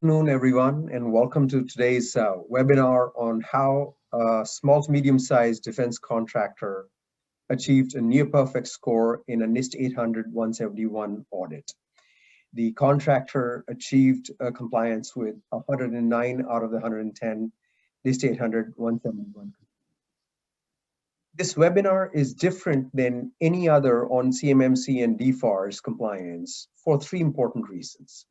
Good afternoon, everyone, and welcome to today's webinar on how a small to medium-sized defense contractor achieved a near-perfect score in a NIST 800-171 audit. The contractor achieved compliance with 109 out of the 110 NIST 800-171. This webinar is different than any other on CMMC and DFARS compliance for three important reasons.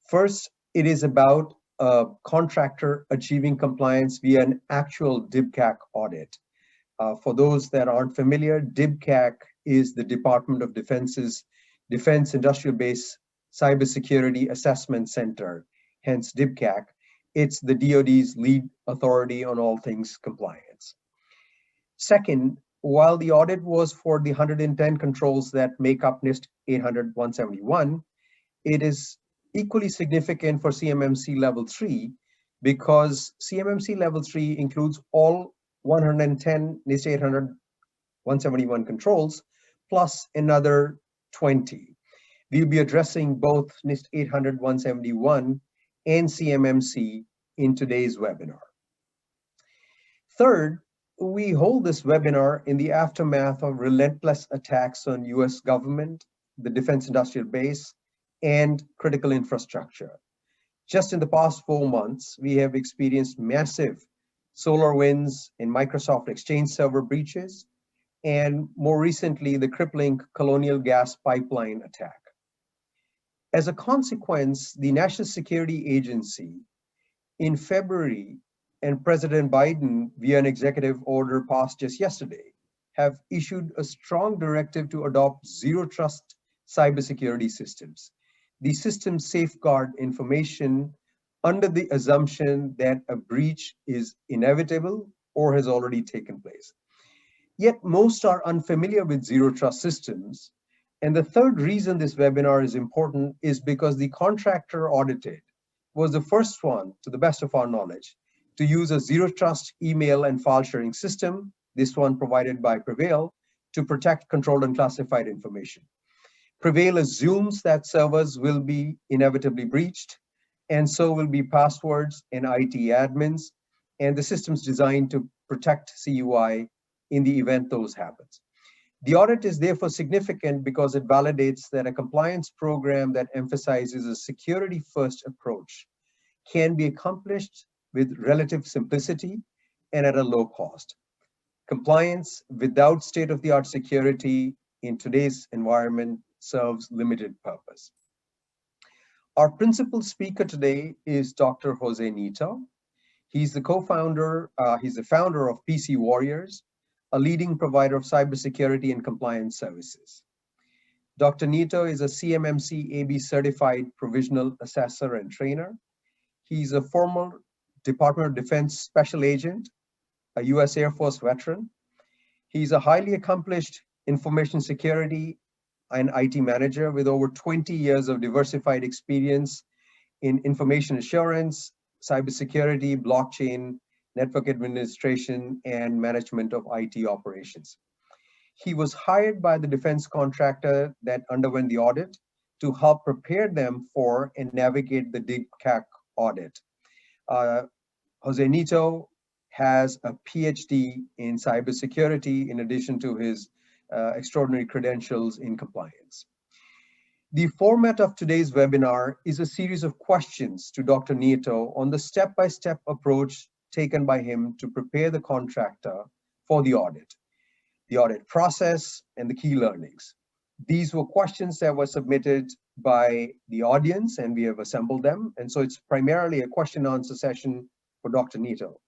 First, it is about a contractor achieving compliance via an actual DIBCAC audit. For those that aren't familiar, DIBCAC is the Department of Defense's Defense Industrial Base Cybersecurity Assessment Center, hence DIBCAC. It's the DoD's lead authority on all things compliance. Second, while the audit was for the 110 controls that make up NIST 800-171, it is equally significant for CMMC Level 3 because CMMC Level 3 includes all 110 NIST 800-171 controls plus another 20. We'll be addressing both NIST 800-171 and CMMC in today's webinar. Third, we hold this webinar in the aftermath of relentless attacks on US government, the defense industrial base, and critical infrastructure. Just in the past 4 months, we have experienced massive SolarWinds and Microsoft Exchange Server breaches, and more recently, the crippling Colonial Gas pipeline attack. As a consequence, the National Security Agency in February and President Biden, via an executive order passed just yesterday, have issued a strong directive to adopt zero trust cybersecurity systems. These systems safeguard information under the assumption that a breach is inevitable or has already taken place. Yet most are unfamiliar with zero trust systems. And the third reason this webinar is important is because the contractor audited was the first one, to the best of our knowledge, to use a zero trust email and file sharing system, this one provided by Prevail, to protect controlled and classified information. Prevail assumes that servers will be inevitably breached, and so will be passwords and IT admins, and the system's designed to protect CUI in the event those happens. The audit is therefore significant because it validates that a compliance program that emphasizes a security-first approach can be accomplished with relative simplicity and at a low cost. Compliance without state-of-the-art security in today's environment serves limited purpose. Our principal speaker today is Dr. Jose Nito. He's the co-founder, he's the founder of PC Warriors, a leading provider of cybersecurity and compliance services. Dr. Nito is a CMMC AB certified provisional assessor and trainer. He's a former Department of Defense special agent, a US Air Force veteran. He's a highly accomplished information security and IT manager with over 20 years of diversified experience in information assurance, cybersecurity, blockchain, network administration, and management of IT operations. He was hired by the defense contractor that underwent the audit to help prepare them for and navigate the DIBCAC audit. Jose Nito has a PhD in cybersecurity in addition to his extraordinary credentials in compliance. The format of today's webinar is a series of questions to Dr. Nito on the step-by-step approach taken by him to prepare the contractor for the audit process, and the key learnings. These were questions that were submitted by the audience, and we have assembled them. And so it's primarily a question and answer session for Dr. Nito.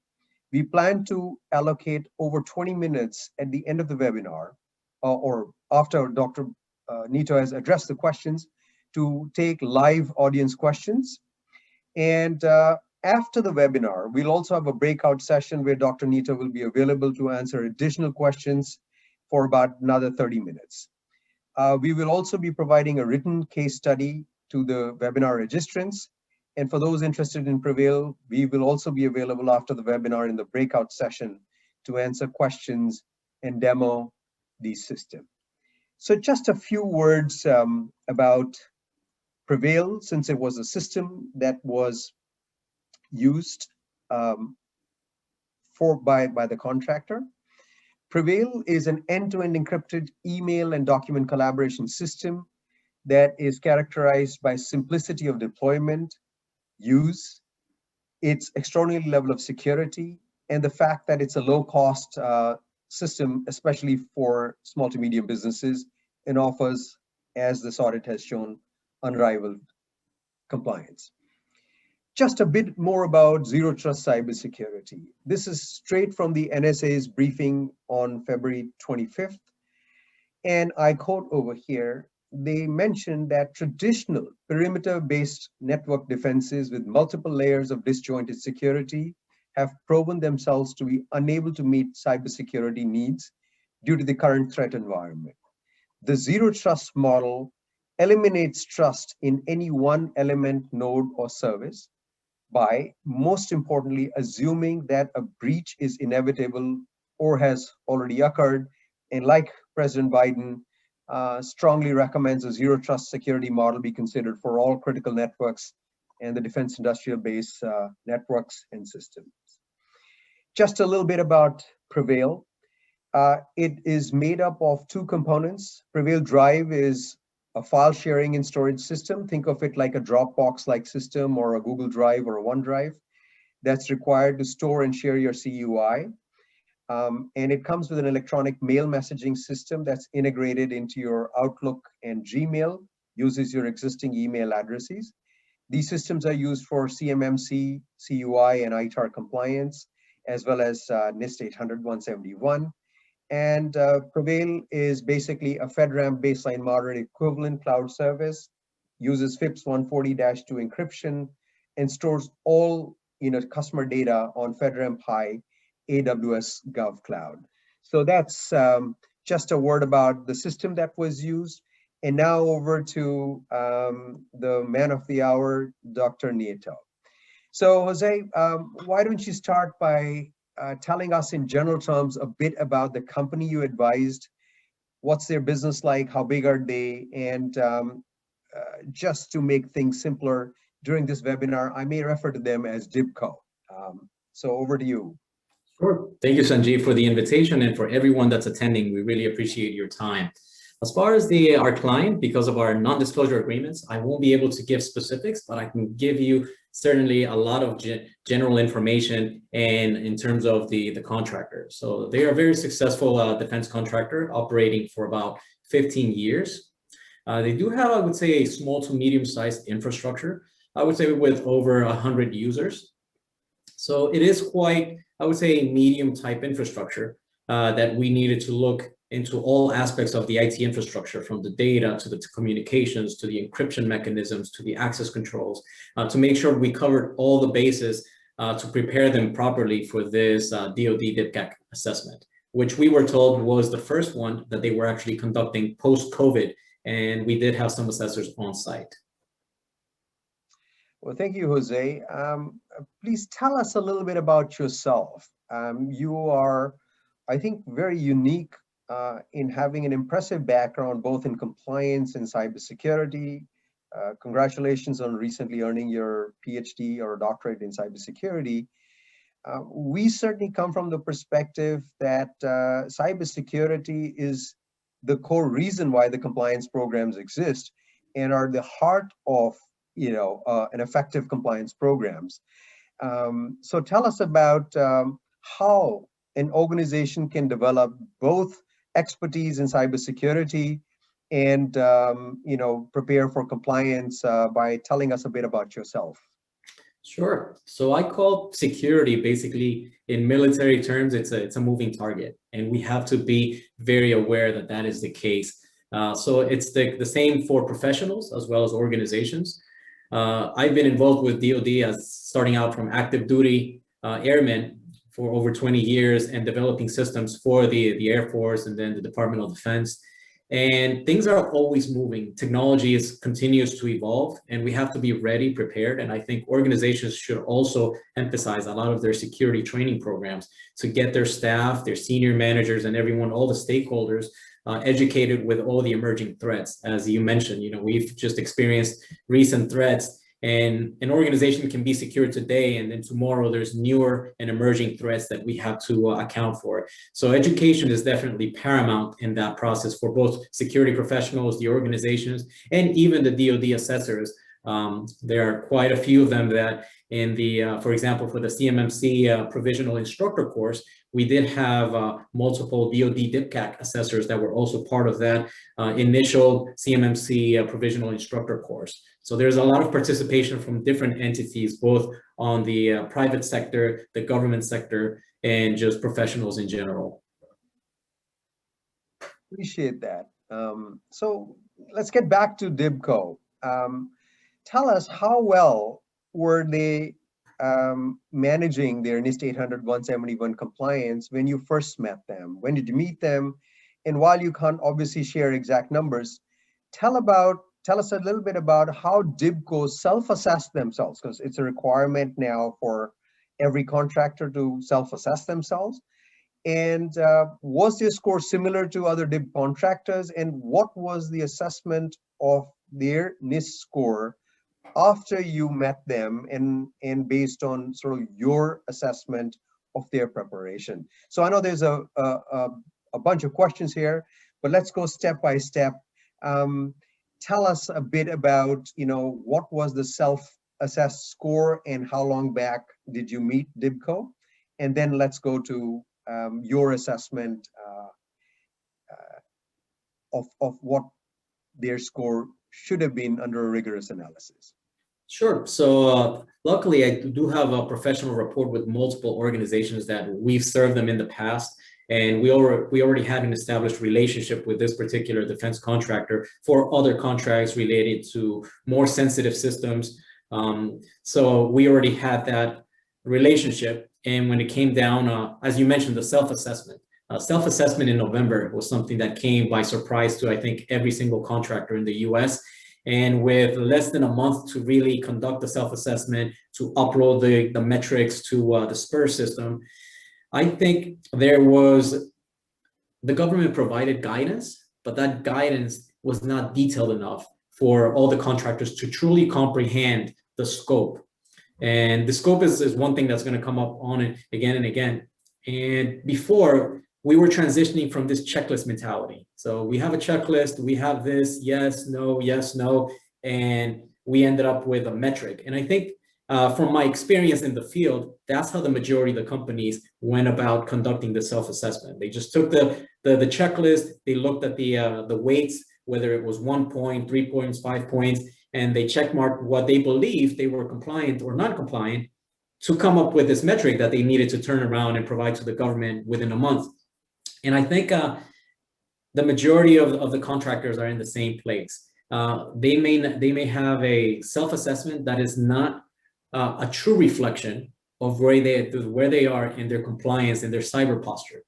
We plan to allocate over 20 minutes at the end of the webinar, or after Dr. Nito has addressed the questions, to take live audience questions. And after the webinar, we'll also have a breakout session where Dr. Nito will be available to answer additional questions for about another 30 minutes. We will also be providing a written case study to the webinar registrants. And for those interested in Prevail, we will also be available after the webinar in the breakout session to answer questions and demo the system. So just a few words about Prevail, since it was a system that was used by the contractor. Prevail is an end-to-end encrypted email and document collaboration system that is characterized by simplicity of deployment, use, its extraordinary level of security, and the fact that it's a low-cost system, especially for small to medium businesses, and offers, as this audit has shown, unrivaled compliance. Just a bit more about Zero Trust cybersecurity. This is straight from the NSA's briefing on February 25th. And I quote over here, they mentioned that traditional perimeter-based network defenses with multiple layers of disjointed security have proven themselves to be unable to meet cybersecurity needs due to the current threat environment. The Zero Trust model eliminates trust in any one element, node, or service by, most importantly, assuming that a breach is inevitable or has already occurred. And like President Biden strongly recommends, a Zero Trust security model be considered for all critical networks and the defense industrial base networks and systems. Just a little bit about Prevail. It is made up of two components. Prevail Drive is a file sharing and storage system. Think of it like a Dropbox-like system or a Google Drive or a OneDrive that's required to store and share your CUI. And it comes with an electronic mail messaging system that's integrated into your Outlook and Gmail, uses your existing email addresses. These systems are used for CMMC, CUI, and ITAR compliance, as well as NIST 800-171. And Prevail is basically a FedRAMP baseline moderate equivalent cloud service, uses FIPS 140-2 encryption, and stores all customer data on FedRAMP High AWS Gov Cloud. So that's just a word about the system that was used. And now over to the man of the hour, Dr. Nito. So Jose, why don't you start by telling us in general terms a bit about the company you advised, what's their business like, how big are they, and just to make things simpler during this webinar, I may refer to them as DIBCO. So over to you. Sure. Thank you, Sanjeev, for the invitation, and for everyone that's attending. We really appreciate your time. As far as our client, because of our non-disclosure agreements, I won't be able to give specifics, but I can give you certainly a lot of general information and in terms of the contractor. So they are a very successful defense contractor operating for about 15 years. They do have, I would say, a small to medium-sized infrastructure, I would say with over 100 users. So it is quite, I would say, a medium type infrastructure that we needed to look into all aspects of the IT infrastructure, from the data to the communications, to the encryption mechanisms, to the access controls, to make sure we covered all the bases to prepare them properly for this DoD DIBCAC assessment, which we were told was the first one that they were actually conducting post-COVID, and we did have some assessors on site. Well, thank you, Jose. Please tell us a little bit about yourself. You are, I think, very unique in having an impressive background, both in compliance and cybersecurity. Congratulations on recently earning your PhD or doctorate in cybersecurity. We certainly come from the perspective that cybersecurity is the core reason why the compliance programs exist and are the heart of an effective compliance programs. So tell us about how an organization can develop both expertise in cybersecurity and prepare for compliance by telling us a bit about yourself. Sure. So I call security, basically in military terms, it's a moving target, and we have to be very aware that that is the case. So it's the same for professionals as well as organizations. I've been involved with DoD as starting out from active duty airmen for over 20 years and developing systems for the Air Force and then the Department of Defense. And things are always moving. Technology continues to evolve, and we have to be ready, prepared. And I think organizations should also emphasize a lot of their security training programs to get their staff, their senior managers, and everyone, all the stakeholders educated with all the emerging threats. As you mentioned, we've just experienced recent threats, and an organization can be secure today, and then tomorrow there's newer and emerging threats that we have to account for. So education is definitely paramount in that process for both security professionals, the organizations, and even the DoD assessors. There are quite a few of them that in the, for example, for the CMMC provisional instructor course, we did have multiple DoD DIBCAC assessors that were also part of that initial CMMC provisional instructor course. So there's a lot of participation from different entities, both on the private sector, the government sector, and just professionals in general. Appreciate that. So let's get back to DIBCO. Tell us, how well were they managing their NIST 800-171 compliance when you first met them? When did you meet them? And while you can't obviously share exact numbers, tell us a little bit about how DIBCO self-assess themselves, because it's a requirement now for every contractor to self-assess themselves. And was their score similar to other DIB contractors? And what was the assessment of their NIST score after you met them, and based on sort of your assessment of their preparation? So I know there's a bunch of questions here, but let's go step by step. Tell us a bit about, what was the self-assessed score and how long back did you meet DIBCO? And then let's go to your assessment of what their score should have been under a rigorous analysis. Sure. So luckily, I do have a professional rapport with multiple organizations that we've served them in the past. And we already had an established relationship with this particular defense contractor for other contracts related to more sensitive systems. So we already had that relationship. And when it came down, as you mentioned, the self-assessment. Self-assessment in November was something that came by surprise to, I think, every single contractor in the US. And with less than a month to really conduct the self-assessment, to upload the metrics to the SPUR system, I think the government provided guidance, but that guidance was not detailed enough for all the contractors to truly comprehend the scope. And the scope is one thing that's going to come up on it again and again. And before, we were transitioning from this checklist mentality. So we have a checklist, we have this, yes, no, and we ended up with a metric. And I think from my experience in the field, that's how the majority of the companies went about conducting the self-assessment. They just took the checklist, they looked at the weights, whether it was 1 point, 3 points, 5 points, and they checkmarked what they believed they were compliant or non-compliant to come up with this metric that they needed to turn around and provide to the government within a month. And I think the majority of the contractors are in the same place. They may have a self-assessment that is not a true reflection of where they are in their compliance and their cyber posture.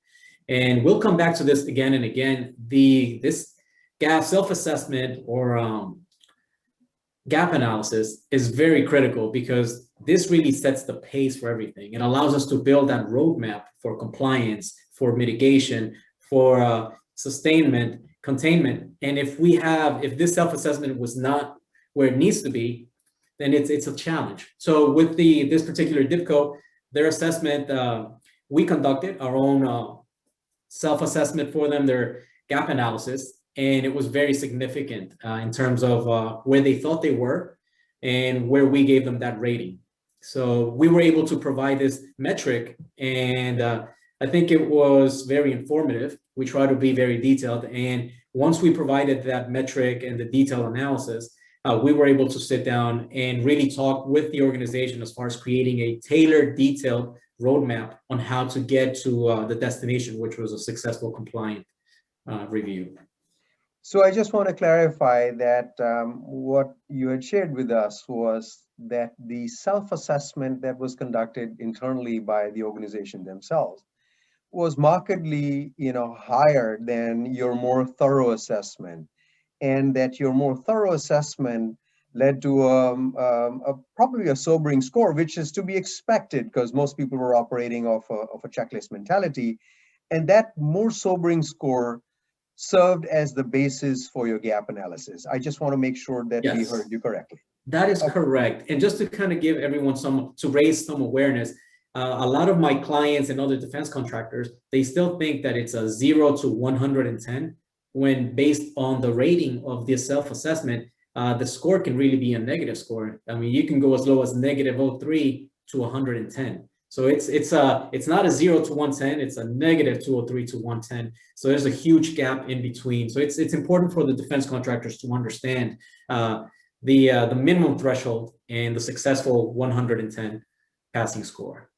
And we'll come back to this again and again. This gap self-assessment or gap analysis is very critical, because this really sets the pace for everything. It allows us to build that roadmap for compliance, for mitigation, for sustainment, containment. And if this self-assessment was not where it needs to be, then it's a challenge. So with this particular DIBCO, their assessment, we conducted our own self-assessment for them, their gap analysis, and it was very significant in terms of where they thought they were and where we gave them that rating. So we were able to provide this metric, and I think it was very informative. We try to be very detailed, and once we provided that metric and the detailed analysis, we were able to sit down and really talk with the organization as far as creating a tailored, detailed roadmap on how to get to the destination, which was a successful compliant review. So I just want to clarify that what you had shared with us was that the self-assessment that was conducted internally by the organization themselves was markedly, higher than your more thorough assessment, and that your more thorough assessment led to probably a sobering score, which is to be expected because most people were operating off a checklist mentality, and that more sobering score served as the basis for your gap analysis. I just want to make sure that we heard you correctly. That is correct. And just to kind of give everyone to raise some awareness, a lot of my clients and other defense contractors, they still think that it's a 0 to 110, when based on the rating of the self-assessment, the score can really be a negative score. I mean, you can go as low as negative 0.3 to 110. So it's not a 0 to 110, it's a negative 203 to 110. So there's a huge gap in between. So it's important for the defense contractors to understand the minimum threshold and the successful 110 passing score.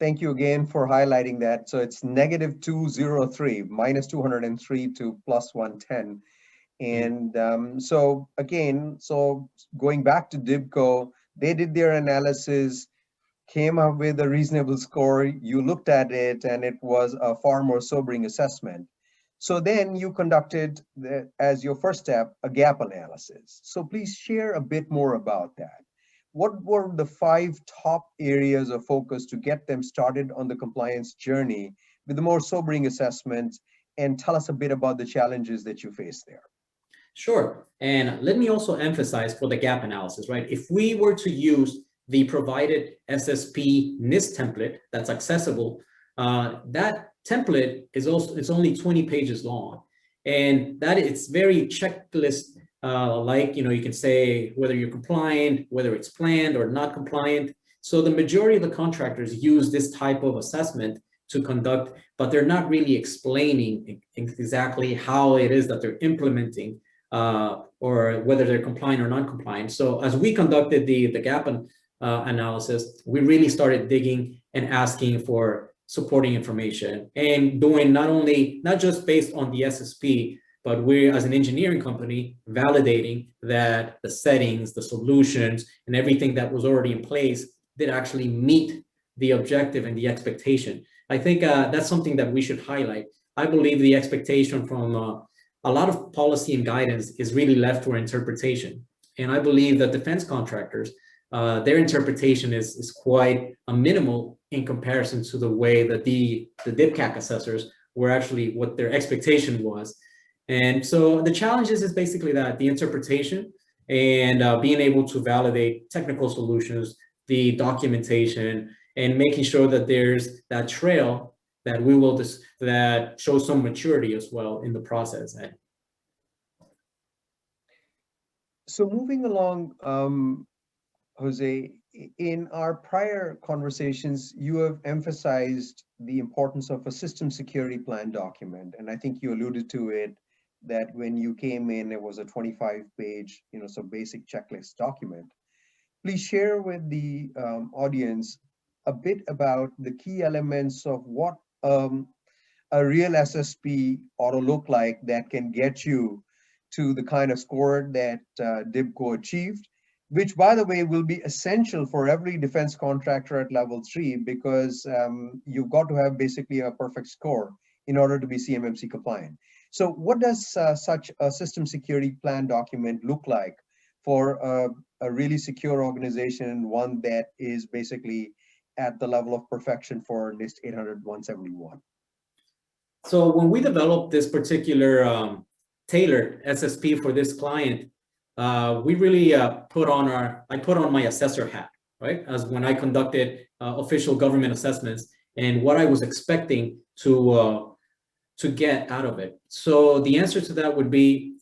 Thank you again for highlighting that. So it's negative 203, minus 203 to plus 110. And so again, so going back to DIBCO, they did their analysis, came up with a reasonable score. You looked at it and it was a far more sobering assessment. So then you conducted, as your first step, a gap analysis. So please share a bit more about that. What were the 5 top areas of focus to get them started on the compliance journey with the more sobering assessments? And tell us a bit about the challenges that you faced there. Sure. And let me also emphasize for the gap analysis, right? If we were to use the provided SSP NIST template that's accessible, that template is it's only 20 pages long. And that it's very checklist like, you can say whether you're compliant, whether it's planned or not compliant. So the majority of the contractors use this type of assessment to conduct, but they're not really explaining exactly how it is that they're implementing or whether they're compliant or non-compliant. So as we conducted the gap analysis, we really started digging and asking for supporting information and doing not just based on the SSP, but we're, as an engineering company, validating that the settings, the solutions, and everything that was already in place did actually meet the objective and the expectation. I think that's something that we should highlight. I believe the expectation from a lot of policy and guidance is really left for interpretation. And I believe that defense contractors, their interpretation is quite minimal in comparison to the way that the DIBCAC assessors were actually what their expectation was. And so the challenges is basically that, the interpretation and being able to validate technical solutions, the documentation, and making sure that there's that trail that that shows some maturity as well in the process. So moving along, Jose, in our prior conversations, you have emphasized the importance of a system security plan document. And I think you alluded to it, that when you came in, it was a 25-page, so basic checklist document. Please share with the audience a bit about the key elements of what a real SSP ought to look like that can get you to the kind of score that DIBCO achieved, which, by the way, will be essential for every defense contractor at level 3, because you've got to have basically a perfect score in order to be CMMC compliant. So what does such a system security plan document look like for a really secure organization, one that is basically at the level of perfection for NIST 800-171? So when we developed this particular tailored SSP for this client, we really I put on my assessor hat, right? As when I conducted official government assessments and what I was expecting to get out of it. So the answer to that would be,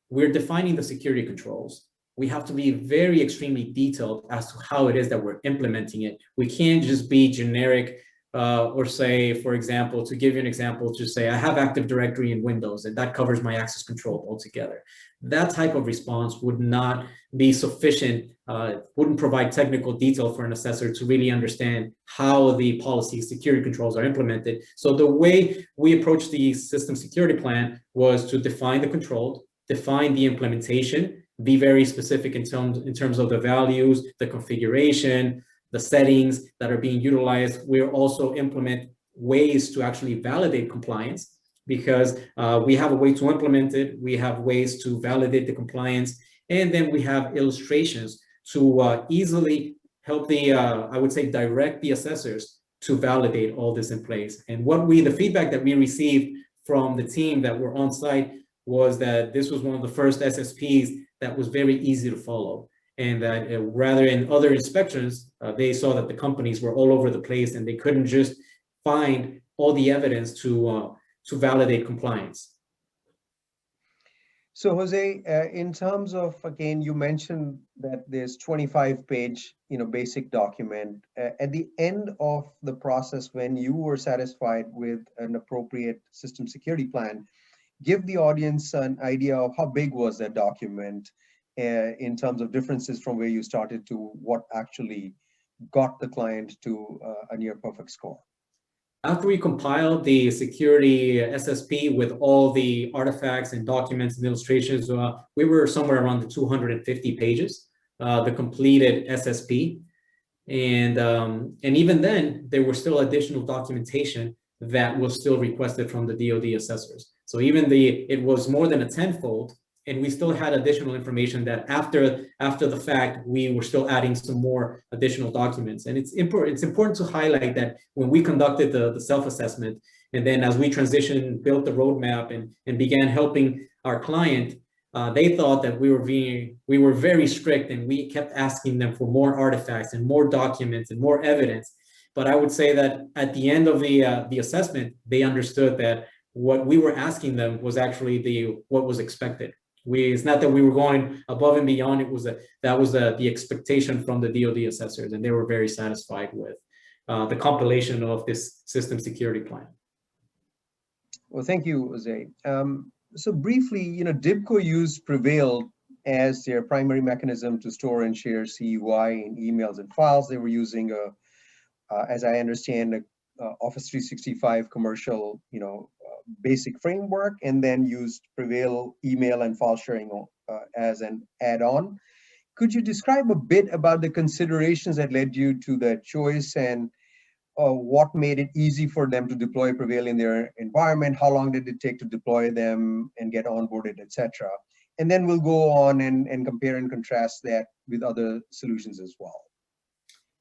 we're defining the security controls. We have to be very extremely detailed as to how it is that we're implementing it. We can't just be generic or say, for example, to give you an example, to say I have Active Directory in Windows and that covers my access control altogether. That type of response would not be sufficient, wouldn't provide technical detail for an assessor to really understand how the policy security controls are implemented. So the way we approached the system security plan was to define the control, define the implementation, be very specific in terms of the values, the configuration, the settings that are being utilized. We'll also implement ways to actually validate compliance, because we have a way to implement it, we have ways to validate the compliance, and then we have illustrations to easily help I would say, direct the assessors to validate all this in place. And the feedback that we received from the team that were on site was that this was one of the first SSPs that was very easy to follow. And that rather in other inspections, they saw that the companies were all over the place and they couldn't just find all the evidence to validate compliance. So Jose, in terms of, again, you mentioned that there's 25-page, basic document. At the end of the process, when you were satisfied with an appropriate system security plan, give the audience an idea of how big was that document in terms of differences from where you started to what actually got the client to a near perfect score. After we compiled the security SSP with all the artifacts and documents and illustrations, we were somewhere around the 250 pages, the completed SSP. And even then, there was still additional documentation that was still requested from the DoD assessors. So even it was more than a tenfold, and we still had additional information that after the fact, we were still adding some more additional documents. And it's important to highlight that when we conducted the self-assessment, and then as we transitioned, built the roadmap and began helping our client, they thought that we were very strict, and we kept asking them for more artifacts and more documents and more evidence. But I would say that at the end of the assessment, they understood that what we were asking them was actually what was expected. It's not that we were going above and beyond. That was the expectation from the DoD assessors, and they were very satisfied with the compilation of this system security plan. Well, thank you, Jose. So briefly, DIBCO used Prevail as their primary mechanism to store and share CUI in emails and files. They were using as I understand, Office 365 commercial, basic framework, and then used Prevail email and file sharing as an add-on. Could you describe a bit about the considerations that led you to that choice, and what made it easy for them to deploy Prevail in their environment? How long did it take to deploy them and get onboarded, etc.? And then we'll go on and compare and contrast that with other solutions as well.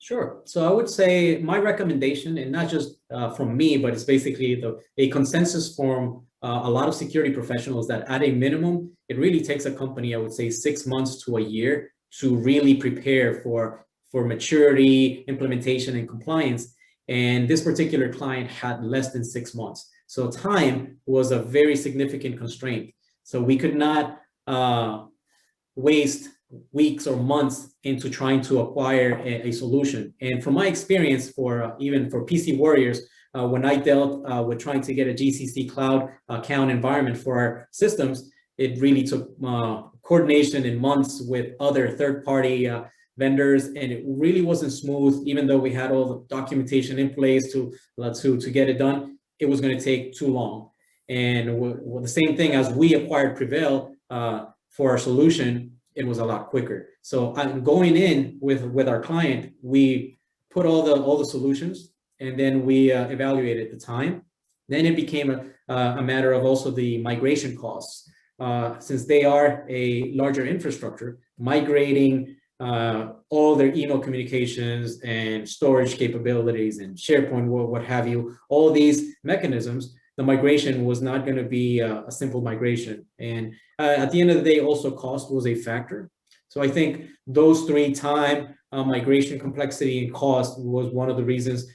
Sure. So I would say my recommendation, and not just from me, but it's basically a consensus from a lot of security professionals, that at a minimum, it really takes a company, I would say 6 months to a year to really prepare for maturity, implementation, and compliance. And this particular client had less than 6 months. So time was a very significant constraint. So we could not waste weeks or months into trying to acquire a solution. And from my experience, even for PC Warriors, when I dealt with trying to get a GCC cloud account environment for our systems, it really took coordination and months with other third-party vendors, and it really wasn't smooth. Even though we had all the documentation in place to get it done, it was going to take too long. And the same thing, as we acquired Prevail for our solution, it was a lot quicker. So going in with our client, we put all the solutions, and then we evaluated the time. Then it became a matter of also the migration costs. Since they are a larger infrastructure, migrating all their email communications and storage capabilities and SharePoint, what have you, all these mechanisms, the migration was not going to be a simple migration. And at the end of the day, also cost was a factor. So I think those three: time, migration complexity, and cost was one of the reasons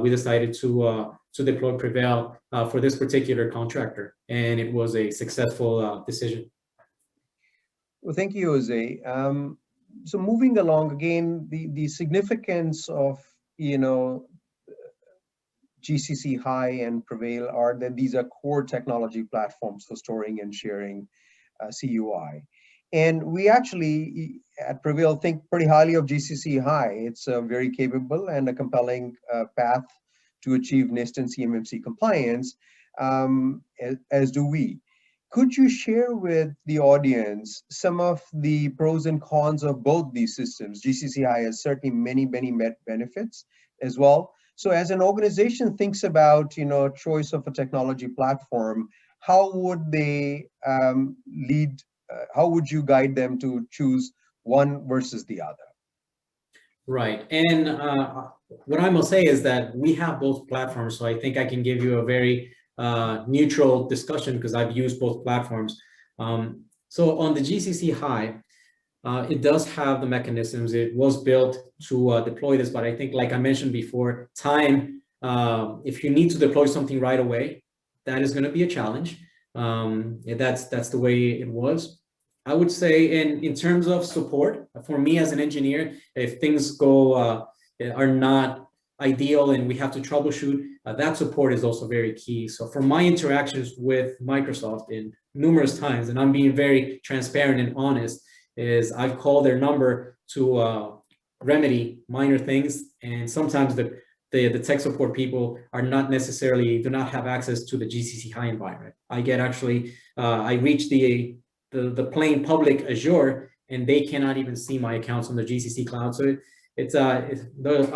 we decided to deploy Prevail for this particular contractor. And it was a successful decision. Well, thank you, Jose. So moving along again, the significance of, GCC High and Prevail are that these are core technology platforms for storing and sharing CUI. And we actually at Prevail think pretty highly of GCC High. It's very capable and a compelling path to achieve NIST and CMMC compliance, as do we. Could you share with the audience some of the pros and cons of both these systems? GCC High has certainly many benefits as well. So as an organization thinks about, choice of a technology platform, how would they how would you guide them to choose one versus the other? Right. And what I must say is that we have both platforms. So I think I can give you a very neutral discussion because I've used both platforms. So on the GCC High, it does have the mechanisms. It was built to deploy this, but I think, like I mentioned before, time, if you need to deploy something right away, that is going to be a challenge. That's the way it was. I would say in terms of support, for me as an engineer, if things are not ideal and we have to troubleshoot, that support is also very key. So for my interactions with Microsoft in numerous times, and I'm being very transparent and honest, is I've called their number to remedy minor things, and sometimes the tech support people are not necessarily, do not have access to the GCC High environment. I get I reach the plain public Azure, and they cannot even see my accounts on the GCC cloud. So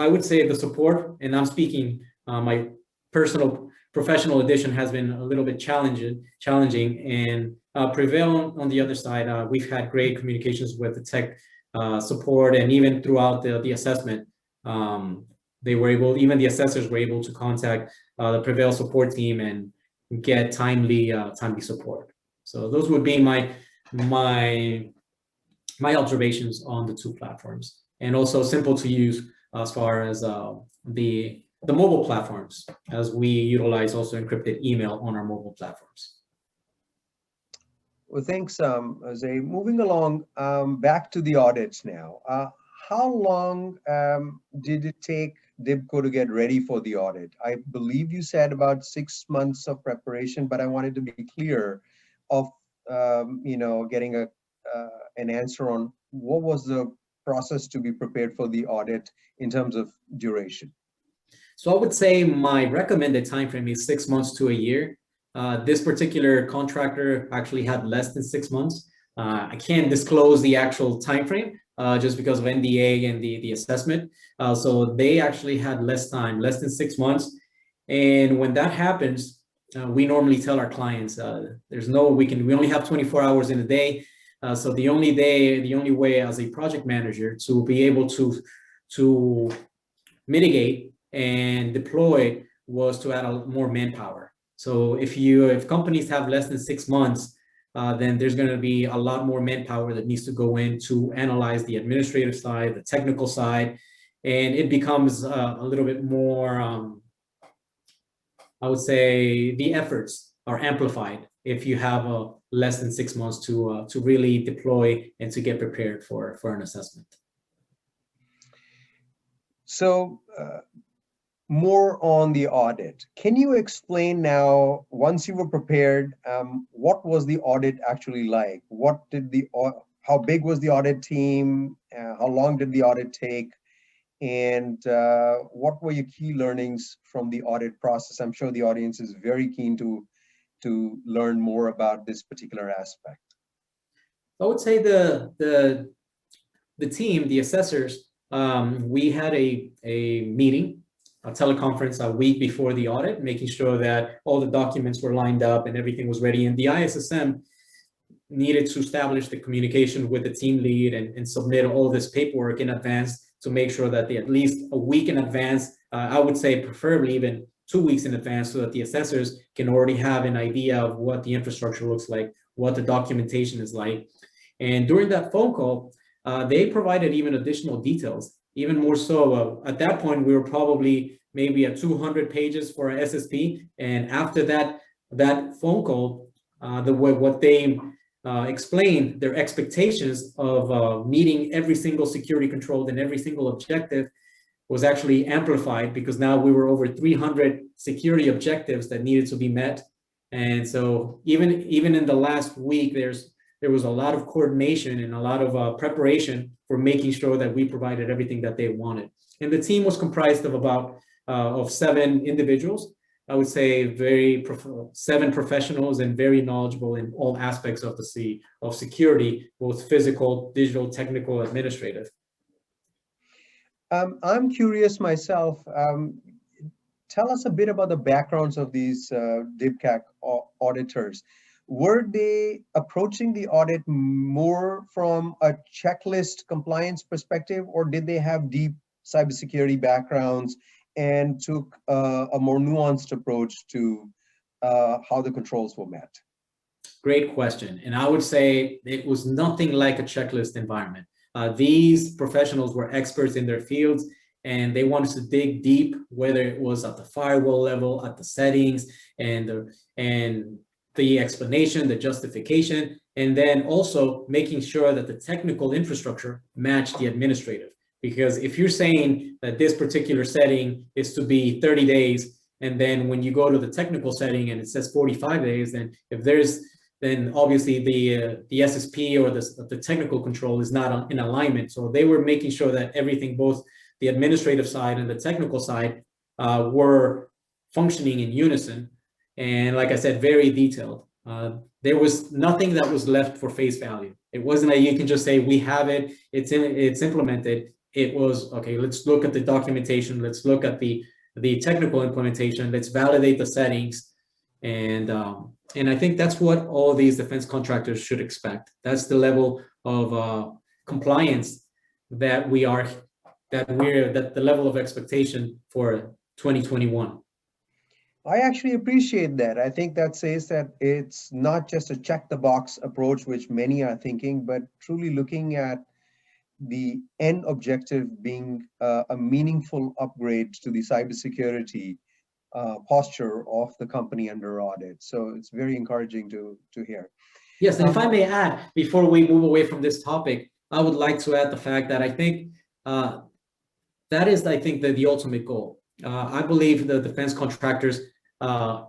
I would say the support, and I'm speaking my professional edition, has been a little bit challenging, and Prevail on the other side, we've had great communications with the tech support, and even throughout the assessment, even the assessors were able to contact the Prevail support team and get timely support. So those would be my observations on the two platforms, and also simple to use as far as the mobile platforms, as we utilize also encrypted email on our mobile platforms. Well, thanks, Jose. Moving along, back to the audits now. How long did it take DIBCO to get ready for the audit? I believe you said about 6 months of preparation, but I wanted to be clear of getting an answer on what was the process to be prepared for the audit in terms of duration. So I would say my recommended time frame is 6 months to a year. This particular contractor actually had less than 6 months. I can't disclose the actual time frame just because of NDA and the assessment. So they actually had less time, less than 6 months. And when that happens, we normally tell our clients we only have 24 hours in a day. So the only way as a project manager to be able to mitigate and deploy was to add more manpower. So if companies have less than 6 months, then there's going to be a lot more manpower that needs to go in to analyze the administrative side, the technical side, and it becomes a little bit more, I would say the efforts are amplified if you have less than 6 months to really deploy and to get prepared for an assessment. So more on the audit. Can you explain now, once you were prepared, what was the audit actually like? How big was the audit team? How long did the audit take? And what were your key learnings from the audit process? I'm sure the audience is very keen to learn more about this particular aspect. I would say the team, the assessors, we had a meeting, a teleconference a week before the audit, making sure that all the documents were lined up and everything was ready. And the ISSM needed to establish the communication with the team lead and submit all this paperwork in advance to make sure that at least a week in advance, I would say preferably even 2 weeks in advance, so that the assessors can already have an idea of what the infrastructure looks like, what the documentation is like. And during that phone call, they provided even additional details, even more so. At that point, we were probably maybe at 200 pages for our SSP. And after that phone call, what they explained, their expectations of meeting every single security control and every single objective was actually amplified, because now we were over 300 security objectives that needed to be met. And so even in the last week, there was a lot of coordination and a lot of preparation for making sure that we provided everything that they wanted. And the team was comprised of about 7 individuals. I would say 7 professionals and very knowledgeable in all aspects of security, both physical, digital, technical, administrative. I'm curious myself. Tell us a bit about the backgrounds of these DIBCAC auditors. Were they approaching the audit more from a checklist compliance perspective, or did they have deep cybersecurity backgrounds and took a more nuanced approach to how the controls were met? Great question. And I would say it was nothing like a checklist environment. These professionals were experts in their fields, and they wanted to dig deep, whether it was at the firewall level, at the settings, and the explanation, the justification, and then also making sure that the technical infrastructure matched the administrative. Because if you're saying that this particular setting is to be 30 days, and then when you go to the technical setting and it says 45 days, then obviously the SSP or the technical control is not in alignment. So they were making sure that everything, both the administrative side and the technical side, were functioning in unison. And like I said, very detailed. There was nothing that was left for face value. It wasn't that you can just say, we have it, it's implemented. It was, okay, let's look at the documentation. Let's look at the technical implementation. Let's validate the settings. And I think that's what all these defense contractors should expect. That's the level of compliance that the level of expectation for 2021. I actually appreciate that. I think that says that it's not just a check the box approach, which many are thinking, but truly looking at the end objective being a meaningful upgrade to the cybersecurity posture of the company under audit. So it's very encouraging to hear. Yes, and if I may add, before we move away from this topic, I would like to add the fact that I think that is, the ultimate goal. I believe the defense contractors,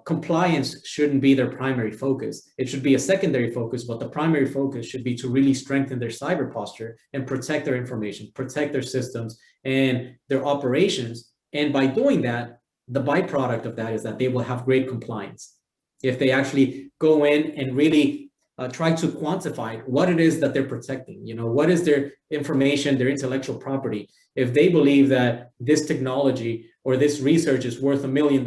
compliance shouldn't be their primary focus. It should be a secondary focus, but the primary focus should be to really strengthen their cyber posture and protect their information, protect their systems and their operations. And by doing that, the byproduct of that is that they will have great compliance. If they actually go in and really try to quantify what it is that they're protecting, what is their information, their intellectual property. If they believe that this technology or this research is worth $1 million,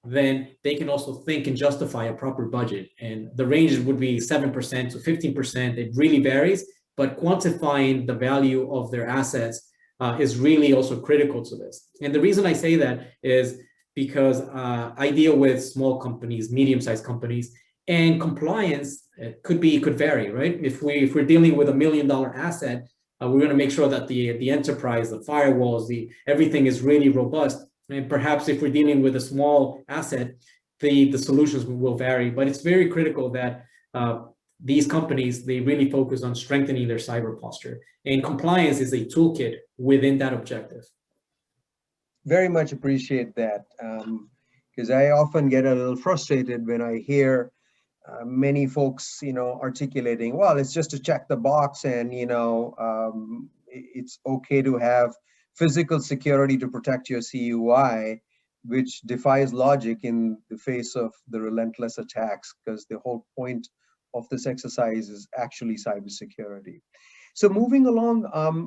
then they can also think and justify a proper budget. And the range would be 7% to 15%. It really varies, but quantifying the value of their assets is really also critical to this. And the reason I say that is because I deal with small companies, medium-sized companies, and compliance could vary, right? If we're dealing with $1 million asset, we're going to make sure that the enterprise, the firewalls, everything is really robust. And perhaps if we're dealing with a small asset, the solutions will vary. But it's very critical that these companies, they really focus on strengthening their cyber posture. And compliance is a toolkit within that objective. Very much appreciate that, because I often get a little frustrated when I hear many folks, articulating, well, it's just to check the box and, it's okay to have physical security to protect your CUI, which defies logic in the face of the relentless attacks, because the whole point of this exercise is actually cybersecurity. So moving along,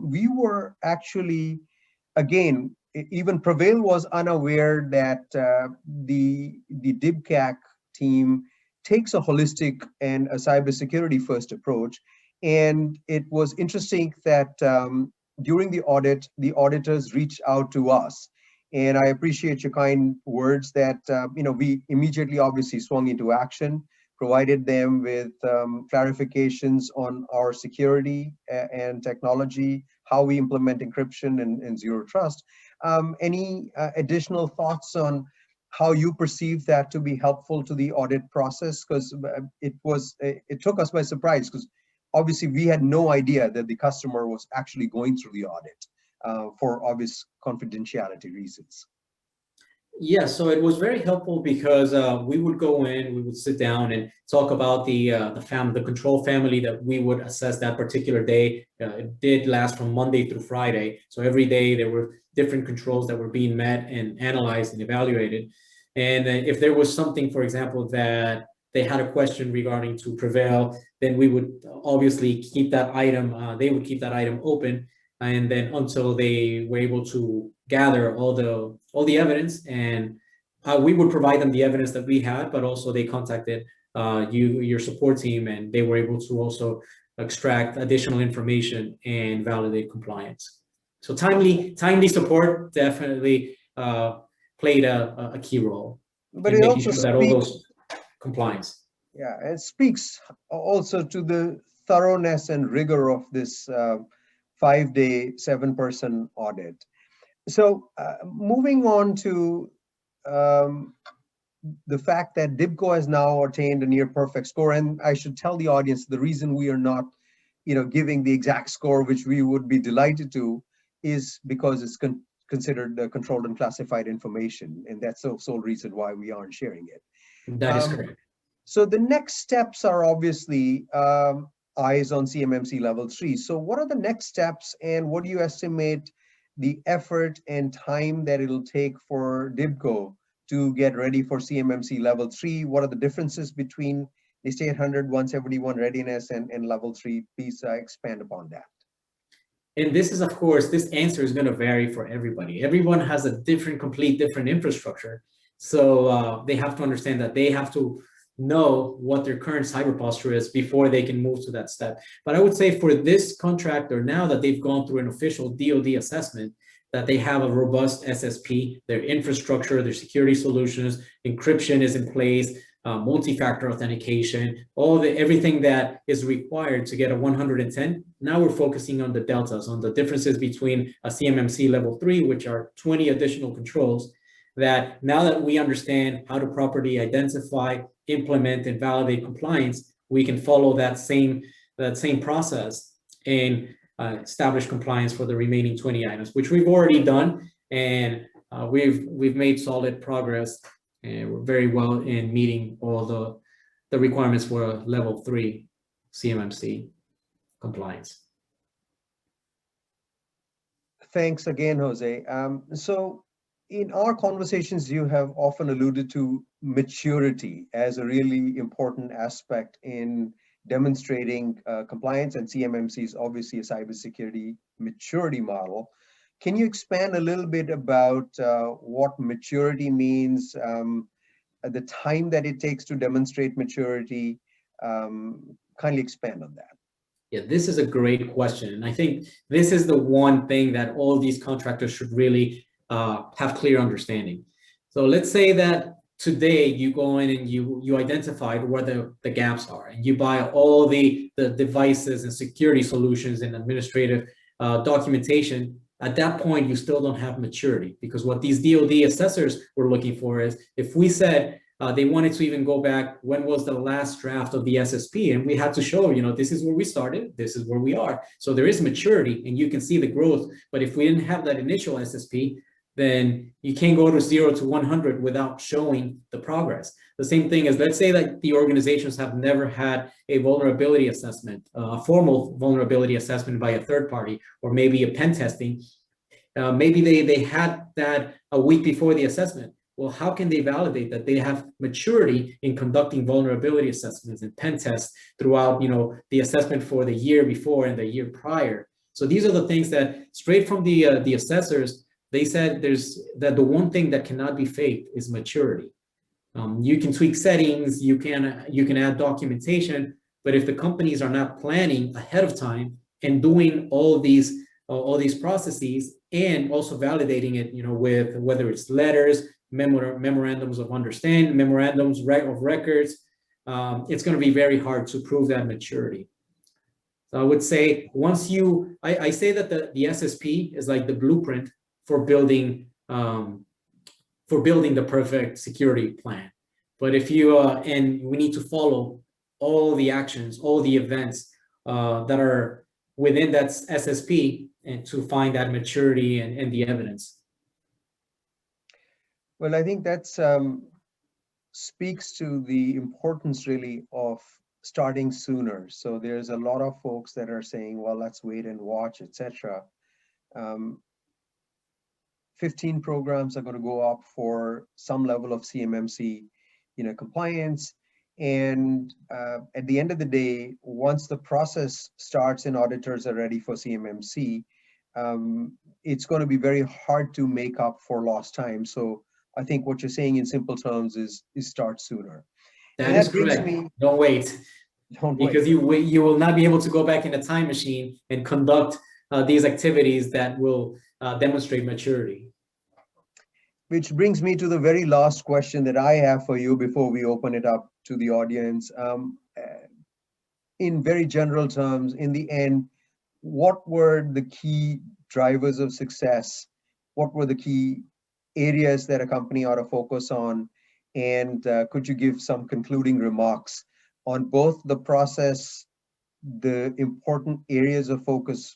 we were actually, again, even Prevail was unaware that the DIBCAC team takes a holistic and a cybersecurity first approach. And it was interesting that during the audit, the auditors reached out to us. And I appreciate your kind words that, we immediately obviously swung into action, provided them with clarifications on our security and technology, how we implement encryption and zero trust. Any additional thoughts on how you perceive that to be helpful to the audit process? Because it took us by surprise, because obviously we had no idea that the customer was actually going through the audit for obvious confidentiality reasons. Yeah, so it was very helpful because we would go in, we would sit down and talk about the control family that we would assess that particular day. It did last from Monday through Friday. So every day there were different controls that were being met and analyzed and evaluated. And if there was something, for example, that they had a question regarding to Prevail, then we would obviously keep that item, they would keep that item open. And then until they were able to gather all the evidence, and we would provide them the evidence that we had, but also they contacted your support team, and they were able to also extract additional information and validate compliance. So timely support definitely played a key role. But it also compliance. Yeah, it speaks also to the thoroughness and rigor of this 5-day, 7-person audit. So moving on to the fact that DIBCO has now attained a near perfect score, and I should tell the audience the reason we are not, giving the exact score, which we would be delighted to, is because it's considered controlled and classified information, and that's the sole reason why we aren't sharing it. That is correct. So the next steps are obviously eyes on CMMC Level 3. So what are the next steps, and what do you estimate the effort and time that it'll take for DIBCO to get ready for CMMC Level 3? What are the differences between NIST 800, 171 readiness and Level 3? Please expand upon that. And this is, of course, this answer is going to vary for everybody. Everyone has a complete different infrastructure. So they have to understand that they have to know what their current cyber posture is before they can move to that step. But I would say for this contractor, now that they've gone through an official DoD assessment, that they have a robust SSP, their infrastructure, their security solutions, encryption is in place, multi-factor authentication, everything that is required to get a 110. Now we're focusing on the deltas, on the differences between a CMMC Level 3, which are 20 additional controls, that now that we understand how to properly identify, implement, and validate compliance, we can follow that same process and establish compliance for the remaining 20 items, which we've already done, and we've made solid progress, and we're very well in meeting all the requirements for a Level 3 CMMC compliance. Thanks again, Jose. So in our conversations, you have often alluded to maturity as a really important aspect in demonstrating compliance, and CMMC is obviously a cybersecurity maturity model. Can you expand a little bit about what maturity means, the time that it takes to demonstrate maturity? Kindly expand on that. Yeah, this is a great question. And I think this is the one thing that all these contractors should really have clear understanding. So let's say that today you go in and you identified where the gaps are, and you buy all the devices and security solutions and administrative documentation. At that point, you still don't have maturity, because what these DoD assessors were looking for is, if we said they wanted to even go back, when was the last draft of the SSP? And we had to show, this is where we started, this is where we are. So there is maturity, and you can see the growth. But if we didn't have that initial SSP, then you can't go to 0 to 100 without showing the progress. The same thing is, let's say that the organizations have never had a vulnerability assessment, a formal vulnerability assessment by a third party, or maybe a pen testing. Maybe they had that a week before the assessment. Well, how can they validate that they have maturity in conducting vulnerability assessments and pen tests throughout, the assessment for the year before and the year prior? So these are the things that, straight from the assessors, they said that the one thing that cannot be faked is maturity. You can tweak settings, you can add documentation, but if the companies are not planning ahead of time and doing all these processes, and also validating it, with whether it's letters, memorandums of understanding, memorandums of records, it's going to be very hard to prove that maturity. So I would say, I say that the SSP is like the blueprint for building the perfect security plan. But if you and we need to follow all the actions, all the events that are within that SSP, and to find that maturity and the evidence. Well, I think that speaks to the importance really of starting sooner. So there's a lot of folks that are saying, well, let's wait and watch, etc. 15 programs are going to go up for some level of CMMC, compliance. And at the end of the day, once the process starts and auditors are ready for CMMC, it's going to be very hard to make up for lost time. So I think what you're saying in simple terms is start sooner. That is correct. Don't wait. Because you will not be able to go back in a time machine and conduct these activities that will demonstrate maturity. Which brings me to the very last question that I have for you before we open it up to the audience. In very general terms, in the end, what were the key drivers of success? What were the key areas that a company ought to focus on? And could you give some concluding remarks on both the process, the important areas of focus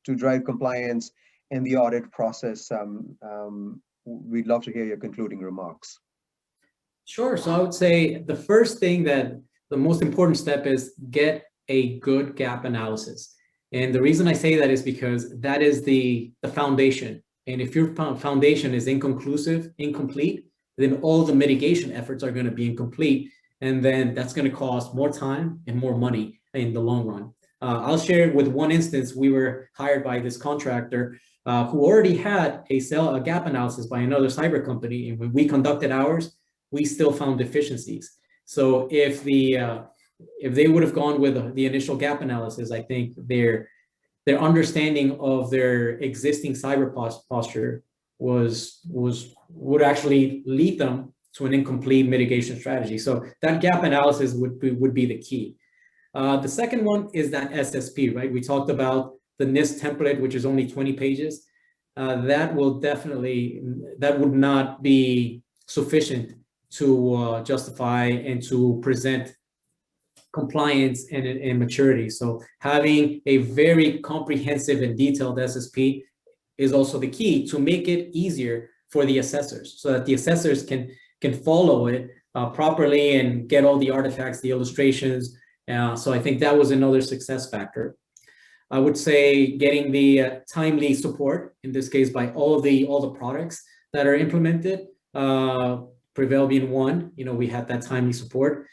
to drive compliance, and the audit process? We'd love to hear your concluding remarks. Sure. So I would say the first thing, that the most important step, is get a good gap analysis. And the reason I say that is because that is the foundation. And if your foundation is inconclusive, incomplete, then all the mitigation efforts are going to be incomplete. And then that's going to cost more time and more money in the long run. I'll share with one instance. We were hired by this contractor who already had a gap analysis by another cyber company. And when we conducted ours, we still found deficiencies. So if they would have gone with the initial gap analysis, I think their understanding of their existing cyber posture would actually lead them to an incomplete mitigation strategy. So that gap analysis would be the key. The second one is that SSP, right? We talked about the NIST template, which is only 20 pages. That would not be sufficient to justify and to present compliance and maturity. So having a very comprehensive and detailed SSP is also the key to make it easier for the assessors, so that the assessors can follow it properly and get all the artifacts, the illustrations. So I think that was another success factor. I would say getting the timely support, in this case by all the products that are implemented, Prevail being one. We had that timely support.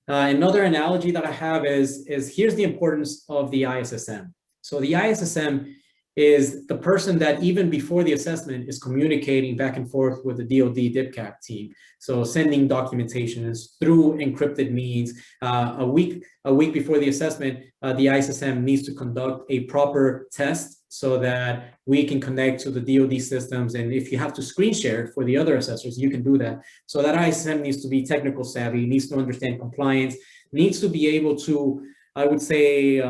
Another analogy that I have is here's the importance of the ISSM. So the ISSM is the person that even before the assessment is communicating back and forth with the DoD DIBCAC team. So sending documentations through encrypted means. A week before the assessment, the ISSM needs to conduct a proper test so that we can connect to the DoD systems. And if you have to screen share it for the other assessors, you can do that. So that ISSM needs to be technical savvy, needs to understand compliance, needs to be able to, I would say,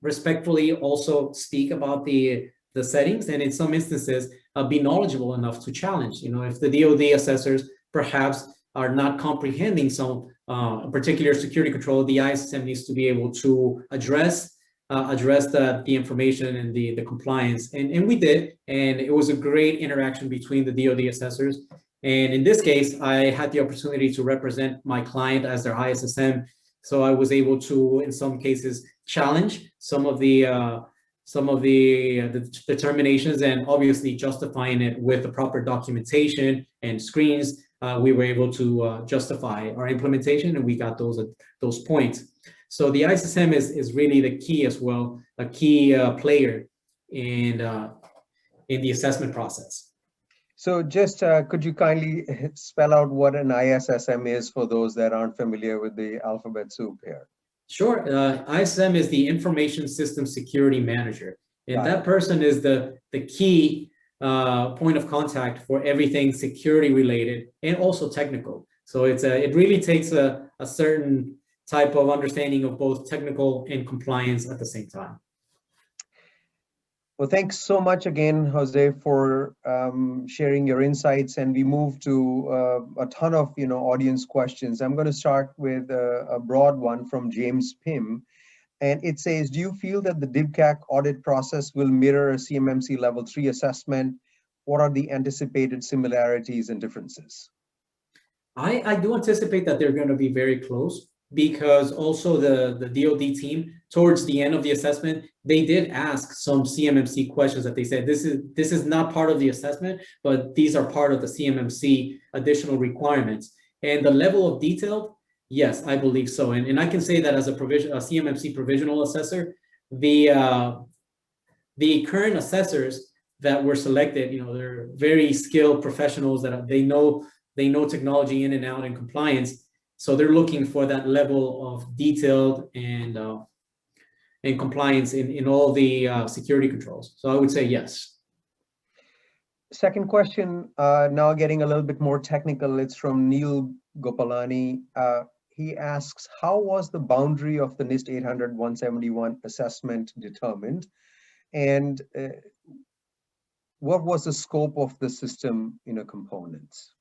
respectfully also speak about the settings, and in some instances be knowledgeable enough to challenge. If the DoD assessors perhaps are not comprehending some particular security control, the ISSM needs to be able to address the information and the compliance, and we did, and it was a great interaction between the DoD assessors. And in this case, I had the opportunity to represent my client as their ISSM. So I was able to, in some cases, challenge some of the determinations, and obviously justifying it with the proper documentation and screens. We were able to justify our implementation, and we got those points. So the ISSM is really the key as well, a key player in the assessment process. So just could you kindly spell out what an ISSM is for those that aren't familiar with the alphabet soup here? Sure. ISSM is the Information System Security Manager. And that person is the key point of contact for everything security related and also technical. So it really takes a certain type of understanding of both technical and compliance at the same time. Well, thanks so much again, Jose, for sharing your insights. And we move to a ton of audience questions. I'm going to start with a broad one from James Pym. And it says, do you feel that the DIBCAC audit process will mirror a CMMC Level 3 assessment? What are the anticipated similarities and differences? I do anticipate that they're going to be very close, because also the DoD team, towards the end of the assessment, they did ask some CMMC questions that they said, this is not part of the assessment, but these are part of the CMMC additional requirements. And the level of detail, yes, I believe so. And I can say that as a CMMC provisional assessor, the current assessors that were selected, they're very skilled professionals that they know technology in and out and compliance. So they're looking for that level of detailed and compliance in all the security controls. So I would say yes. Second question, now getting a little bit more technical. It's from Neil Gopalani. He asks, how was the boundary of the NIST 800-171 assessment determined? And what was the scope of the system components?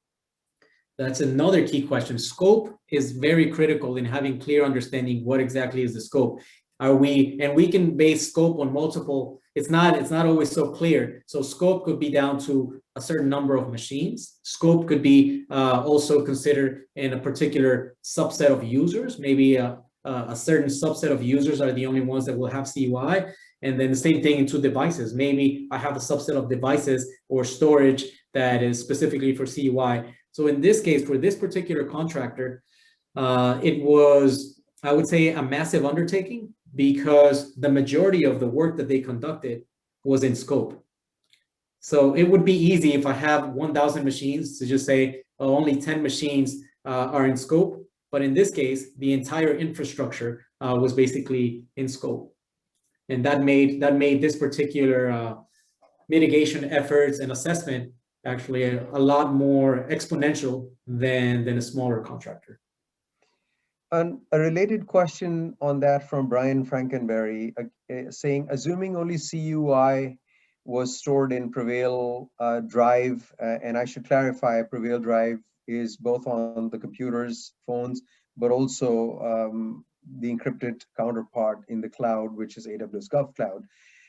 That's another key question. Scope is very critical in having clear understanding what exactly is the scope. And we can base scope on multiple, it's not always so clear. So scope could be down to a certain number of machines. Scope could be also considered in a particular subset of users. Maybe a certain subset of users are the only ones that will have CUI. And then the same thing into devices. Maybe I have a subset of devices or storage that is specifically for CUI. So in this case, for this particular contractor, it was, I would say, a massive undertaking because the majority of the work that they conducted was in scope. So it would be easy if I have 1,000 machines to just say, oh, only 10 machines are in scope. But in this case, the entire infrastructure was basically in scope. And that made this particular mitigation efforts and assessment actually a lot more exponential than a smaller contractor. And a related question on that from Brian Frankenberry, saying, assuming only CUI was stored in Prevail Drive, and I should clarify, Prevail Drive is both on the computers, phones, but also the encrypted counterpart in the cloud, which is AWS GovCloud.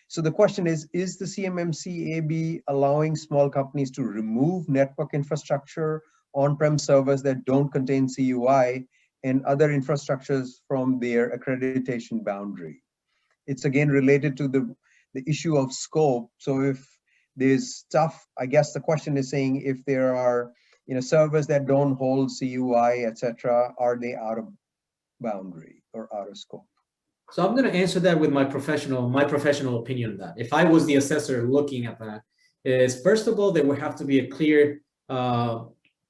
So the question is the CMMC AB allowing small companies to remove network infrastructure, on-prem servers that don't contain CUI, and other infrastructures from their accreditation boundary? It's again related to the issue of scope. So if there's stuff, I guess the question is saying if there are servers that don't hold CUI, etc., are they out of boundary or out of scope? So I'm going to answer that with my professional opinion on that. If I was the assessor looking at that, is first of all, there would have to be a clear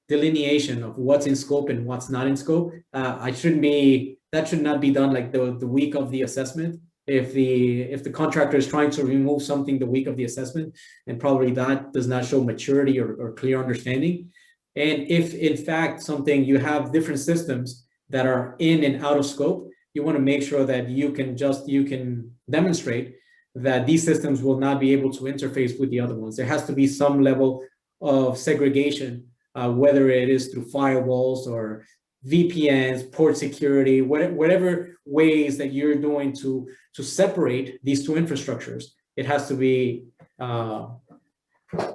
delineation of what's in scope and what's not in scope. That should not be done like the week of the assessment. If the contractor is trying to remove something the week of the assessment, and probably that does not show maturity or clear understanding. And if in fact you have different systems that are in and out of scope, you want to make sure that you can demonstrate that these systems will not be able to interface with the other ones. There has to be some level of segregation, whether it is through firewalls or VPNs, port security, whatever ways that you're doing to separate these two infrastructures. It has to be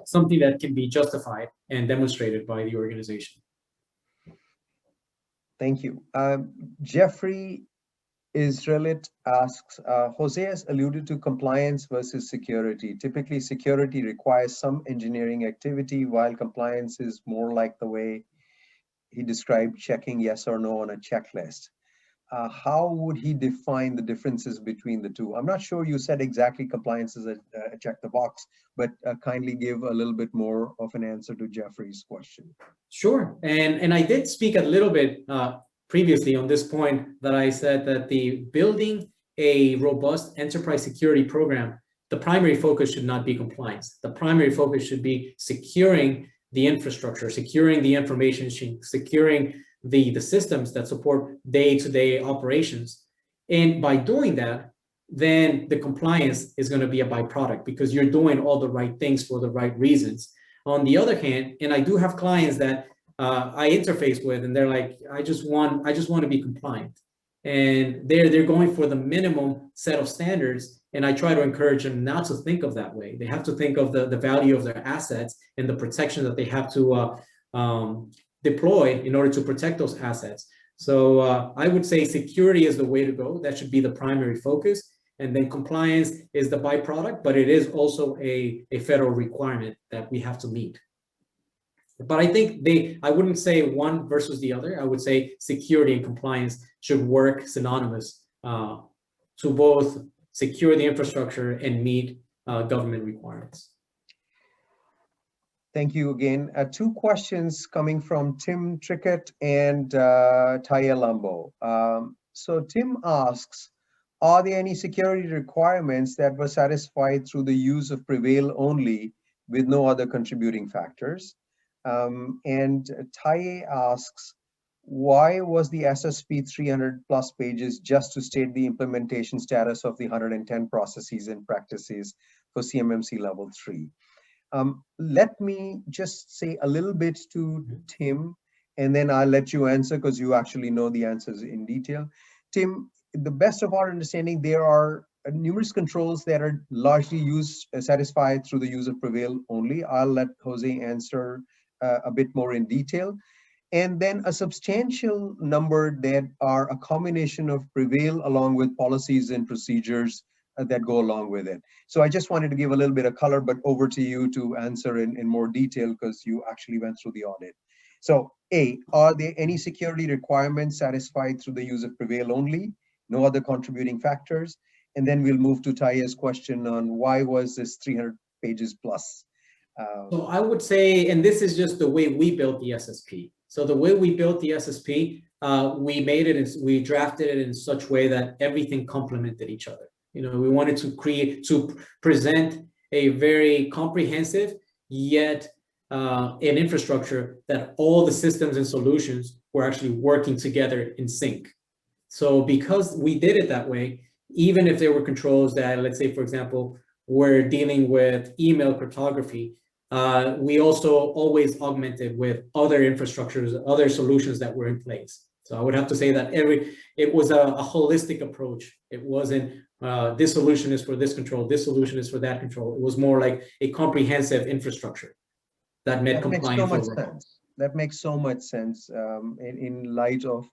something that can be justified and demonstrated by the organization. Thank you. Jeffrey Israelit asks, Jose has alluded to compliance versus security. Typically, security requires some engineering activity, while compliance is more like the way he described checking yes or no on a checklist. How would he define the differences between the two? I'm not sure you said exactly compliance is a check the box, but kindly give a little bit more of an answer to Jeffrey's question. Sure, and I did speak a little bit previously on this point that I said that the building a robust enterprise security program, the primary focus should not be compliance. The primary focus should be securing the infrastructure, securing the information, securing the systems that support day-to-day operations. And by doing that, then the compliance is going to be a byproduct because you're doing all the right things for the right reasons. On the other hand, and I do have clients that I interface with, and they're like, I just want to be compliant, and they're going for the minimum set of standards. And I try to encourage them not to think of that way. They have to think of the value of their assets and the protection that they have to deploy in order to protect those assets. So I would say security is the way to go. That should be the primary focus. And then compliance is the byproduct, but it is also a federal requirement that we have to meet. But I think I wouldn't say one versus the other. I would say security and compliance should work synonymous to both secure the infrastructure and meet government requirements. Thank you again. Two questions coming from Tim Trickett and Taya Lambo. So Tim asks, are there any security requirements that were satisfied through the use of Prevail only with no other contributing factors. And Taye asks, why was the SSP 300 plus pages just to state the implementation status of the 110 processes and practices for CMMC Level 3? Let me just say a little bit to Tim, and then I'll let you answer because you actually know the answers in detail. Tim, the best of our understanding, there are numerous controls that are largely satisfied through the use of Prevail only. I'll let Jose answer a bit more in detail. And then a substantial number that are a combination of Prevail along with policies and procedures that go along with it. So I just wanted to give a little bit of color, but over to you to answer in more detail because you actually went through the audit. So A, are there any security requirements satisfied through the use of Prevail only? No other contributing factors? And then we'll move to Taya's question on why was this 300 pages plus? So I would say, and this is just the way we built the SSP. So the way we built the SSP, we drafted it in such a way that everything complemented each other. You know, we wanted to present a very comprehensive, yet an infrastructure that all the systems and solutions were actually working together in sync. So because we did it that way, even if there were controls that, let's say, for example, we're dealing with email cryptography, we also always augmented with other infrastructures, other solutions that were in place. So I would have to say that it was a holistic approach. It wasn't this solution is for this control, this solution is for that control. It was more like a comprehensive infrastructure that met compliance overall. That makes so much sense in light of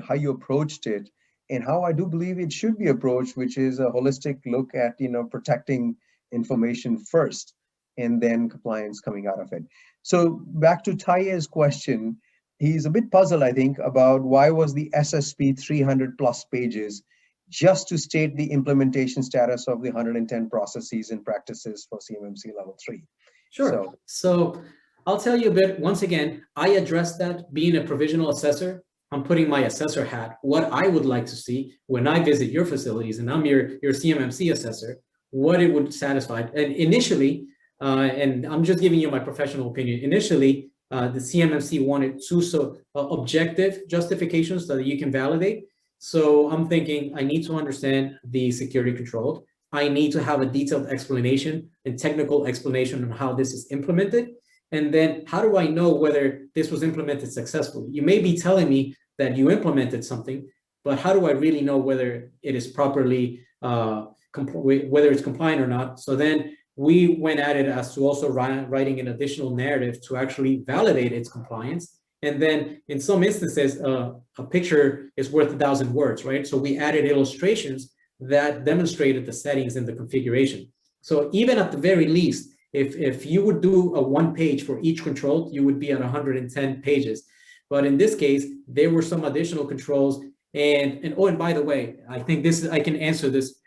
how you approached it and how I do believe it should be approached, which is a holistic look at protecting information first and then compliance coming out of it. So back to Taye's question, he's a bit puzzled, I think, about why was the SSP 300 plus pages just to state the implementation status of the 110 processes and practices for CMMC Level 3. Sure. So I'll tell you a bit, once again, I addressed that being a provisional assessor. I'm putting my assessor hat. What I would like to see when I visit your facilities, and I'm your CMMC assessor, what it would satisfy. And initially, and I'm just giving you my professional opinion, initially, the CMMC wanted two objective justifications so that you can validate. So I'm thinking I need to understand the security control. I need to have a detailed explanation and technical explanation on how this is implemented. And then how do I know whether this was implemented successfully? You may be telling me that you implemented something, but how do I really know whether it is properly, whether it's compliant or not? So then we went at it as to also writing an additional narrative to actually validate its compliance. And then in some instances, a picture is worth 1,000 words, right? So we added illustrations that demonstrated the settings and the configuration. So even at the very least, if you would do a 1 page for each control, you would be at 110 pages. But in this case, there were some additional controls. And oh, and by the way, I think I can answer this.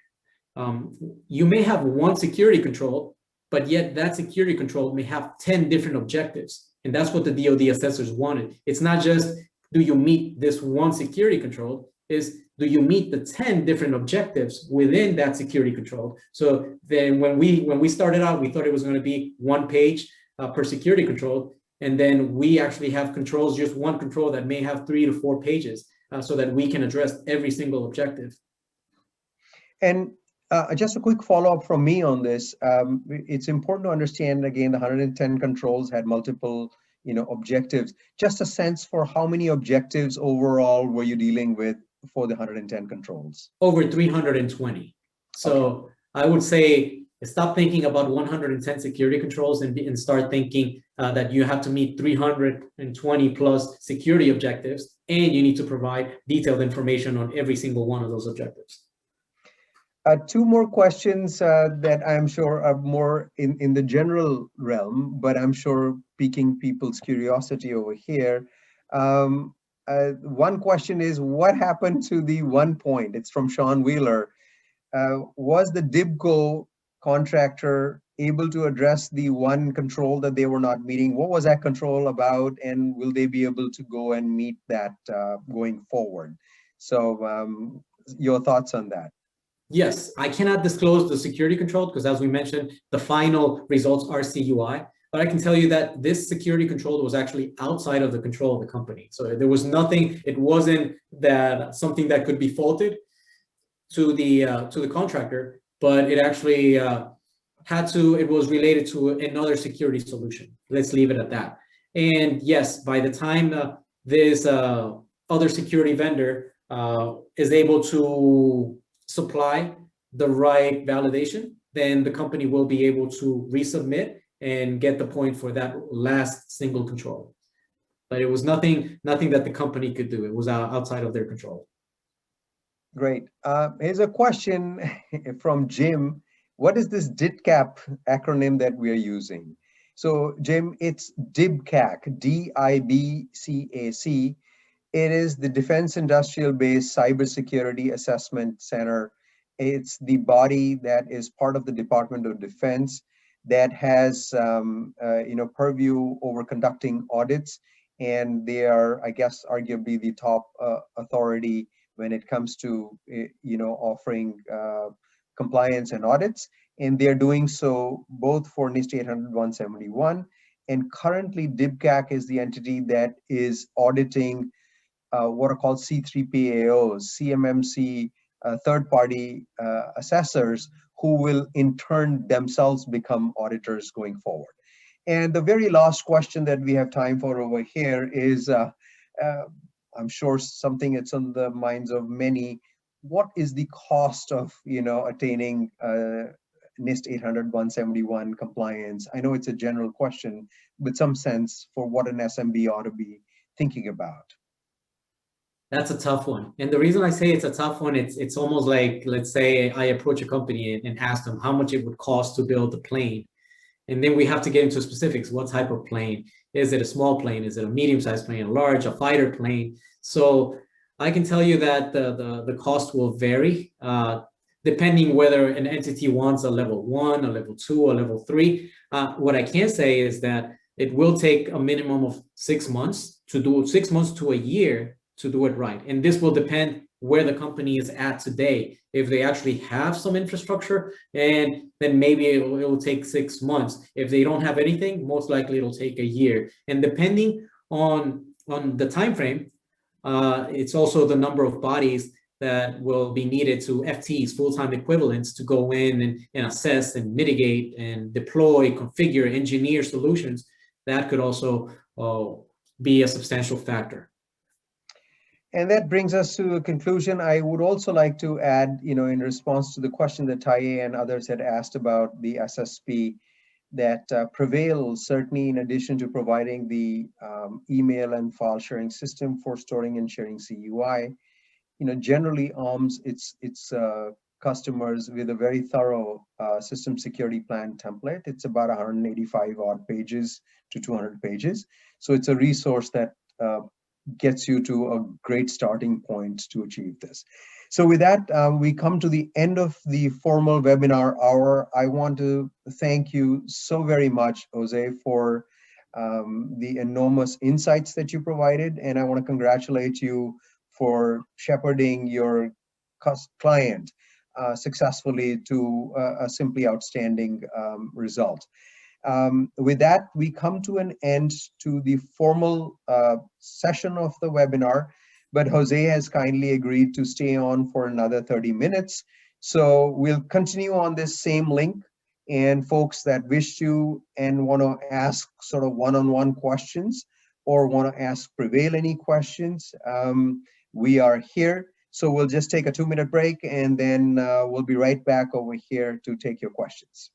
You may have one security control, but yet that security control may have 10 different objectives. And that's what the DoD assessors wanted. It's not just, do you meet this one security control? Is, do you meet the 10 different objectives within that security control? So then when we started out, we thought it was going to be 1 page per security control. And then we actually have controls, just one control that may have 3 to 4 pages so that we can address every single objective. And just a quick follow-up from me on this. It's important to understand, again, the 110 controls had multiple objectives. Just a sense for how many objectives overall were you dealing with for the 110 controls? Over 320. So okay. I would say stop thinking about 110 security controls and start thinking that you have to meet 320 plus security objectives, and you need to provide detailed information on every single one of those objectives. 2 more questions that I'm sure are more in the general realm, but I'm sure piquing people's curiosity over here. One question is, what happened to the 1 point? It's from Sean Wheeler. Was the DIBCO contractor able to address the 1 control that they were not meeting? What was that control about, and will they be able to go and meet that going forward? So your thoughts on that? Yes, I cannot disclose the security control because, as we mentioned, the final results are CUI. But I can tell you that this security control was actually outside of the control of the company. So there was nothing. It wasn't that something that could be faulted to the contractor, but it actually had to. It was related to another security solution. Let's leave it at that. And yes, by the time this other security vendor is able to supply the right validation, then the company will be able to resubmit and get the point for that last single control. But it was nothing that the company could do. It was outside of their control. Great. Here's a question from Jim. What is this DIBCAC acronym that we are using? So Jim, it's DIBCAC, D-I-B-C-A-C. It is the Defense Industrial Base Cybersecurity Assessment Center. It's the body that is part of the Department of Defense that has purview over conducting audits, and they are, I guess, arguably the top authority when it comes to offering compliance and audits. And they're doing so both for NIST 800-171, and currently DIBCAC is the entity that is auditing what are called C3PAOs, CMMC third-party assessors, who will in turn themselves become auditors going forward. And the very last question that we have time for over here is, I'm sure something that's on the minds of many, what is the cost of attaining NIST 800-171 compliance? I know it's a general question, but some sense for what an SMB ought to be thinking about. That's a tough one. And the reason I say it's a tough one, it's almost like, let's say I approach a company and ask them how much it would cost to build a plane. And then we have to get into specifics. What type of plane? Is it a small plane? Is it a medium-sized plane, a large, a fighter plane? So I can tell you that the cost will vary depending whether an entity wants a level 1, a level 2, a level 3. What I can say is that it will take a minimum of 6 months to do 6 months to a year to do it right. And this will depend where the company is at today. If they actually have some infrastructure, and then maybe it will take 6 months. If they don't have anything, most likely it'll take a year. And depending on the time frame, it's also the number of bodies that will be needed to FTEs, full-time equivalents, to go in and assess and mitigate and deploy, configure, engineer solutions. That could also be a substantial factor. And that brings us to a conclusion. I would also like to add, in response to the question that Taye and others had asked about the SSP, that Prevail, certainly in addition to providing the email and file sharing system for storing and sharing CUI, generally arms its customers with a very thorough system security plan template. It's about 185 odd pages to 200 pages. So it's a resource that gets you to a great starting point to achieve this. So with that, we come to the end of the formal webinar hour. I want to thank you so very much, Jose, for the enormous insights that you provided. And I want to congratulate you for shepherding your client successfully to a simply outstanding result. With that, we come to an end to the formal session of the webinar, but Jose has kindly agreed to stay on for another 30 minutes. So we'll continue on this same link, and folks that wish to and want to ask sort of one-on-one questions or want to ask Prevail any questions, we are here. So we'll just take a 2-minute break, and then we'll be right back over here to take your questions.